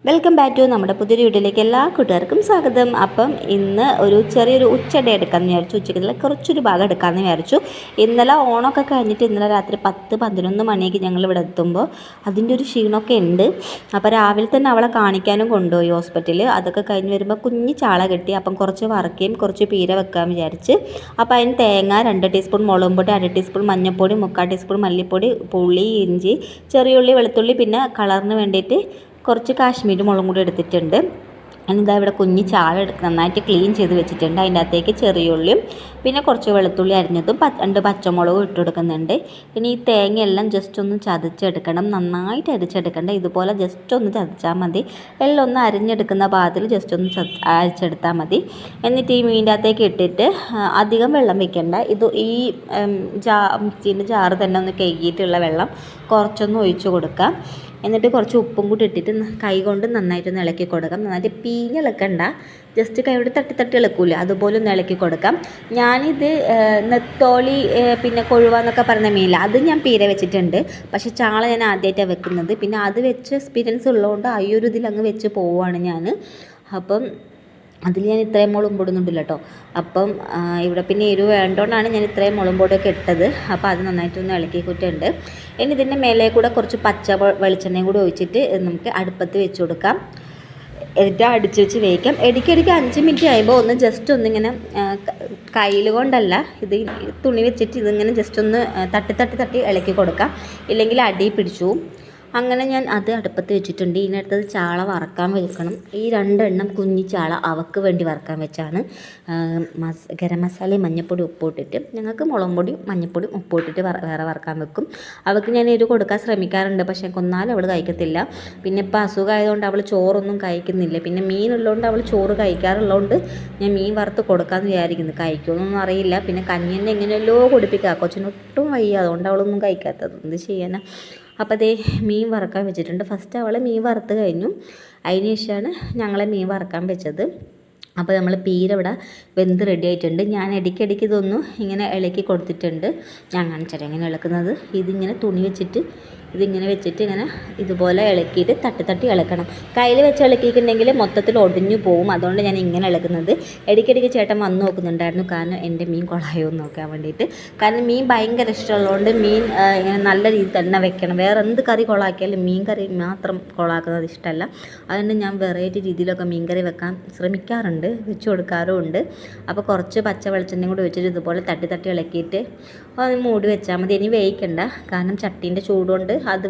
Welcome back to നമ്മുടെ പുതിയൊരു വീഡിയോയിലേക്ക് എല്ലാ കൂട്ടുകാർക്കും സ്വാഗതം. അപ്പം ഇന്ന് ഒരു ചെറിയൊരു ഉച്ചട എടുക്കാമെന്ന് വിചാരിച്ചു. ഉച്ചയ്ക്ക് കുറച്ചൊരു ഭാഗം എടുക്കാമെന്ന് വിചാരിച്ചു. ഇന്നലെ ഓണമൊക്കെ കഴിഞ്ഞിട്ട് ഇന്നലെ രാത്രി 10-11 മണിക്ക് ഞങ്ങൾ ഇവിടെ എത്തുമ്പോൾ അതിൻ്റെ ഒരു ക്ഷീണമൊക്കെ ഉണ്ട്. അപ്പോൾ രാവിലെ തന്നെ അവളെ കാണിക്കാനും കൊണ്ടുപോയി ഹോസ്പിറ്റലിൽ. അതൊക്കെ കഴിഞ്ഞ് വരുമ്പോൾ കുഞ്ഞ് ചാള കിട്ടി. അപ്പം കുറച്ച് വറക്കുകയും കുറച്ച് പീര വെക്കാമെന്ന് വിചാരിച്ച്. അപ്പോൾ അതിന് തേങ്ങ 2 ടീസ്പൂൺ മുളകും പൊടി, 1 ടീസ്പൂൺ മഞ്ഞൾപ്പൊടി, 3/4 ടീസ്പൂൺ മല്ലിപ്പൊടി, പുളി, ഇഞ്ചി, ചെറിയുള്ളി, വെളുത്തുള്ളി, പിന്നെ കളറിന് വേണ്ടിയിട്ട് കുറച്ച് കാശ്മീരി മുളകും കൂടി എടുത്തിട്ടുണ്ട്. എന്നിതാ ഇവിടെ കുഞ്ഞ് ചാള നന്നായിട്ട് ക്ലീൻ ചെയ്ത് വെച്ചിട്ടുണ്ട്. അതിൻ്റെ അകത്തേക്ക് ചെറിയുള്ളിയും പിന്നെ കുറച്ച് വെളുത്തുള്ളി അരിഞ്ഞതും 2 പച്ചമുളകും ഇട്ട് കൊടുക്കുന്നുണ്ട്. ഇനി ഈ തേങ്ങയെല്ലാം ജസ്റ്റ് ഒന്ന് ചതച്ചെടുക്കണം, നന്നായിട്ട് അരിച്ചെടുക്കണ്ട. ഇതുപോലെ ജസ്റ്റ് ഒന്ന് ചതച്ചാൽ മതി. എല്ലാം ഒന്ന് അരിഞ്ഞെടുക്കുന്ന ഭാഗത്തിൽ ജസ്റ്റ് ഒന്ന് അരിച്ചെടുത്താൽ മതി. എന്നിട്ട് ഈ മീനിൻ്റെ അകത്തേക്ക് ഇട്ടിട്ട് അധികം വെള്ളം വെക്കണ്ട. ഈ മിക്സീൻ്റെ ജാറ് തന്നെ ഒന്ന് കഴുകിയിട്ടുള്ള വെള്ളം കുറച്ചൊന്ന് ഒഴിച്ച് കൊടുക്കാം. എന്നിട്ട് കുറച്ച് ഉപ്പും കൂടി ഇട്ടിട്ട് കൈ കൊണ്ട് നന്നായിട്ടൊന്ന് ഇളക്കി കൊടുക്കാം. നന്നായിട്ട് പീഞ്ഞിളക്കണ്ട, ജസ്റ്റ് കൈയോട് തട്ടി ഇളക്കൂല, അതുപോലെ ഒന്ന് ഇളക്കി കൊടുക്കാം. ഞാനിത് നെത്തോളി പിന്നെ കൊഴുവ എന്നൊക്കെ പറയുന്ന മീനില്ല, അത് ഞാൻ പീര വെച്ചിട്ടുണ്ട്. പക്ഷേ ചാള ഞാൻ ആദ്യമായിട്ടാണ് വെക്കുന്നത്. പിന്നെ അത് വെച്ച് എക്സ്പീരിയൻസ് ഉള്ളതുകൊണ്ട് ആ ഒരു ഇതിൽ അങ്ങ് വെച്ച് പോവുകയാണ് ഞാൻ. അപ്പം അതിൽ ഞാൻ ഇത്രയും മുളകും പൊടുന്നുണ്ടല്ലോ കേട്ടോ. അപ്പം ഇവിടെ പിന്നെ എരിവ് വേണ്ടതുകൊണ്ടാണ് ഞാൻ ഇത്രയും മുളകും പൊടിയൊക്കെ ഇട്ടത്. അപ്പോൾ അത് നന്നായിട്ടൊന്ന് ഇളക്കിക്കൂട്ടുണ്ട്. ഇനി ഇതിൻ്റെ മേലെ കൂടെ കുറച്ച് പച്ച വെളിച്ചെണ്ണയും കൂടി ഒഴിച്ചിട്ട് നമുക്ക് അടുപ്പത്ത് വെച്ച് കൊടുക്കാം. എന്നിട്ട് അടിച്ച് വെച്ച് വേവിക്കാം. ഇടയ്ക്കിടയ്ക്ക് 5 മിനിറ്റ് കഴിയുമ്പോൾ ഒന്ന് ജസ്റ്റ് ഒന്നിങ്ങനെ കയ്യിൽ കൊണ്ടല്ല, ഇത് തുണി വെച്ചിട്ട് ഇതിങ്ങനെ ജസ്റ്റ് ഒന്ന് തട്ടി ഇളക്കി കൊടുക്കാം, ഇല്ലെങ്കിൽ അടി പിടിച്ചു. അങ്ങനെ ഞാൻ അത് അടുപ്പത്ത് വെച്ചിട്ടുണ്ട്. ഇതിനടുത്തത് ചാള വറക്കാൻ വെക്കണം. ഈ 2 എണ്ണം കുഞ്ഞി ചാള അവൾക്ക് വേണ്ടി വറക്കാൻ വെച്ചാണ്. ഗരം മസാലയും മഞ്ഞൾപ്പൊടി ഉപ്പിട്ടിട്ട്, ഞങ്ങൾക്ക് മുളകും പൊടി മഞ്ഞൾപ്പൊടി ഉപ്പിട്ടിട്ട് വേറെ വറക്കാൻ വെക്കും. അവൾക്ക് ഞാൻ എരിവ് കൊടുക്കാൻ ശ്രമിക്കാറുണ്ട്, പക്ഷേ കൊന്നാലും അവൾ കഴിക്കത്തില്ല. പിന്നെ ഇപ്പോൾ അസുഖമായതുകൊണ്ട് അവൾ ചോറൊന്നും കഴിക്കുന്നില്ല. പിന്നെ മീനുള്ളതുകൊണ്ട് അവൾ ചോറ് കഴിക്കാറുള്ളതുകൊണ്ട് ഞാൻ മീൻ വറുത്ത് കൊടുക്കാമെന്ന് വിചാരിക്കുന്നു. കഴിക്കുമെന്നൊന്നും അറിയില്ല. പിന്നെ കഞ്ഞി തന്നെ എങ്ങനെയല്ലോ കുടിപ്പിക്കുക, കൊച്ചിനൊട്ടും വയ്യ, അതുകൊണ്ട് അവളൊന്നും കഴിക്കാത്തത്. എന്ത് ചെയ്യാനാ. അപ്പോൾ അതേ മീൻ വറക്കാൻ വെച്ചിട്ടുണ്ട്. ഫസ്റ്റ് അവളെ മീൻ വറുത്ത് കഴിഞ്ഞു. അതിന് ശേഷമാണ് ഞങ്ങളെ മീൻ വറക്കാൻ വെച്ചത്. അപ്പോൾ നമ്മൾ പീര ഇവിടെ വെന്ത് റെഡി ആയിട്ടുണ്ട്. ഞാൻ ഇടയ്ക്കിടയ്ക്ക് ഇതൊന്നും ഇങ്ങനെ ഇളക്കി കൊടുത്തിട്ടുണ്ട്. ഞാൻ കാണിച്ചാൽ എങ്ങനെ ഇളക്കുന്നത്. ഇതിങ്ങനെ തുണി വെച്ചിട്ട് ഇങ്ങനെ ഇതുപോലെ ഇളക്കിയിട്ട് തട്ടി ഇളക്കണം. കയ്യിൽ വെച്ച് ഇളക്കിയിട്ടുണ്ടെങ്കിൽ മൊത്തത്തിൽ ഒടിഞ്ഞു പോവും. അതുകൊണ്ട് ഞാൻ ഇങ്ങനെ ഇളക്കുന്നത്. ഇടയ്ക്കിടയ്ക്ക് ചേട്ടൻ വന്ന് നോക്കുന്നുണ്ടായിരുന്നു, കാരണം എൻ്റെ മീൻ കൊളായോ എന്ന് നോക്കാൻ വേണ്ടിയിട്ട്. കാരണം മീൻ ഭയങ്കര ഇഷ്ടമുള്ളതുകൊണ്ട് മീൻ ഇങ്ങനെ നല്ല രീതിയിൽ തന്നെ വെക്കണം. വേറെ എന്ത് കറി കൊളാക്കിയാലും മീൻ കറി മാത്രം കൊളാക്കുന്നത് ഇഷ്ടമല്ല. അതുകൊണ്ട് ഞാൻ വെറൈറ്റി രീതിയിലൊക്കെ മീൻ കറി വെക്കാൻ ശ്രമിക്കാറുണ്ട്, വെച്ച് കൊടുക്കാറും ഉണ്ട്. അപ്പോൾ കുറച്ച് പച്ച വെളിച്ചെണ്ണയും കൂടി വെച്ചിട്ട് ഇതുപോലെ തട്ടി ഇളക്കിയിട്ട് അത് മൂടി വെച്ചാൽ മതി. ഇനി വേവിക്കണ്ട, കാരണം ചട്ടീൻ്റെ ചൂടുകൊണ്ട് അത്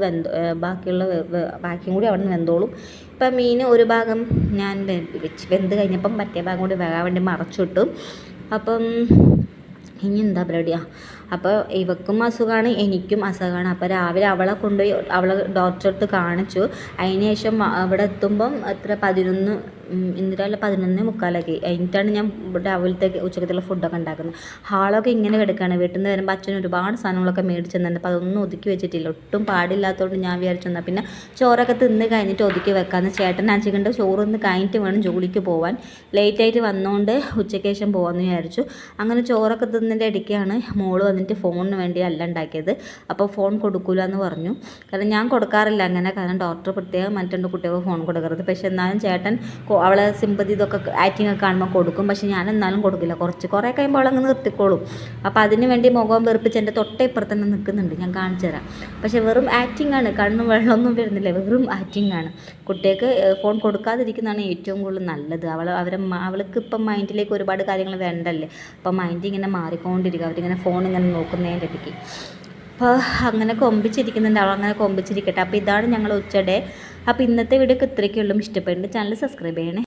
ബാക്കിയും കൂടി അവിടെ നിന്ന് വെന്തോളും. ഇപ്പം മീൻ ഒരു ഭാഗം ഞാൻ വെന്ത് കഴിഞ്ഞപ്പം മറ്റേ ഭാഗം കൂടി വേകാൻ വേണ്ടി മറച്ചിട്ടു. അപ്പം ഇനി എന്താ പരിപാടിയാണ്. അപ്പോൾ ഇവക്കും അസുഖമാണ്, എനിക്കും അസുഖമാണ്. അപ്പോൾ രാവിലെ അവളെ കൊണ്ടുപോയി ഡോക്ടറെ അടുത്ത് കാണിച്ചു. അതിന് ശേഷം അവിടെ എത്തുമ്പം എത്ര 11 ഇന്നലെ 11:45 കഴിഞ്ഞിട്ടാണ് ഞാൻ രാവിലത്തെ ഉച്ചക്കത്തുള്ള ഫുഡൊക്കെ ഉണ്ടാക്കുന്നത്. ഹാളൊക്കെ ഇങ്ങനെ കിടക്കുകയാണ്. വീട്ടിൽ നിന്ന് വരുമ്പോൾ അച്ഛൻ ഒരുപാട് സാധനങ്ങളൊക്കെ മേടിച്ച് തന്നിട്ടുണ്ട്. അപ്പോൾ അതൊന്നും ഒതുക്കി വെച്ചിട്ടില്ല. ഒട്ടും പാടില്ലാത്തതുകൊണ്ട് ഞാൻ വിചാരിച്ചു തന്നാൽ പിന്നെ ചോറൊക്കെ തിന്ന് കഴിഞ്ഞിട്ട് ഒതുക്കി വെക്കാമെന്ന്. ചേട്ടൻ ആച്ചിക്കൊണ്ട് ചോറ് തിന്ന് കഴിഞ്ഞിട്ട് വേണം ജോലിക്ക് പോകാൻ. ലേറ്റായിട്ട് വന്നുകൊണ്ട് ഉച്ചയ്ക്ക് ശേഷം പോകാമെന്ന് വിചാരിച്ചു. അങ്ങനെ ചോറൊക്കെ തിന്നതിൻ്റെ ഇടയ്ക്കാണ് മോള് വന്നിട്ട് ഫോണിന് വേണ്ടി അല്ല ഉണ്ടാക്കിയത്. അപ്പോൾ ഫോൺ കൊടുക്കില്ല എന്ന് പറഞ്ഞു. കാരണം ഞാൻ കൊടുക്കാറില്ല അങ്ങനെ, കാരണം ഡോക്ടർ പ്രത്യേകം മറ്റുണ്ട് കുട്ടികൾക്ക് ഫോൺ കൊടുക്കരുത്. പക്ഷേ എന്നാലും ചേട്ടൻ അവളെ സിമ്പതി ഇതൊക്കെ ആക്ടിങ് ഒക്കെ കാണുമ്പോൾ കൊടുക്കും. പക്ഷേ ഞാൻ എന്നാലും കൊടുക്കില്ല. കുറേ കഴിയുമ്പോൾ അവളങ്ങ് നിർത്തിക്കോളും. അപ്പോൾ അതിന് വേണ്ടി മുഖം വെറുപ്പിച്ച് എൻ്റെ തൊട്ടേപ്പുറത്ത് തന്നെ നിൽക്കുന്നുണ്ട്, ഞാൻ കാണിച്ചു തരാം. പക്ഷേ വെറും ആക്ടിങ് ആണ്, കണ്ണും വെള്ളമൊന്നും വരുന്നില്ല, വെറും ആക്ടിങ് ആണ്. കുട്ടികൾക്ക് ഫോൺ കൊടുക്കാതിരിക്കുന്നതാണ് ഏറ്റവും കൂടുതൽ നല്ലത്. അവൾക്ക് ഇപ്പം മൈൻഡിലേക്ക് ഒരുപാട് കാര്യങ്ങൾ വേണ്ടല്ലേ. അപ്പം മൈൻഡ് ഇങ്ങനെ മാറിക്കൊണ്ടിരിക്കുക, അവരിങ്ങനെ ഫോൺ ഇങ്ങനെ നോക്കുന്നതിൻ്റെ ഇടയ്ക്ക്. അപ്പോൾ അങ്ങനെ കൊമ്പിച്ചിരിക്കുന്നുണ്ട്, അവളങ്ങനെ കൊമ്പിച്ചിരിക്കട്ടെ. അപ്പോൾ ഇതാണ് ഞങ്ങൾ ഉച്ചയുടെ. അപ്പോൾ ഇന്നത്തെ വീഡിയോക്ക് ഇത്രയൊക്കെയുള്ളൂ. ഇഷ്ടപ്പെടുന്നുണ്ട് ചാനൽ സബ്സ്ക്രൈബ് ചെയ്യണേ.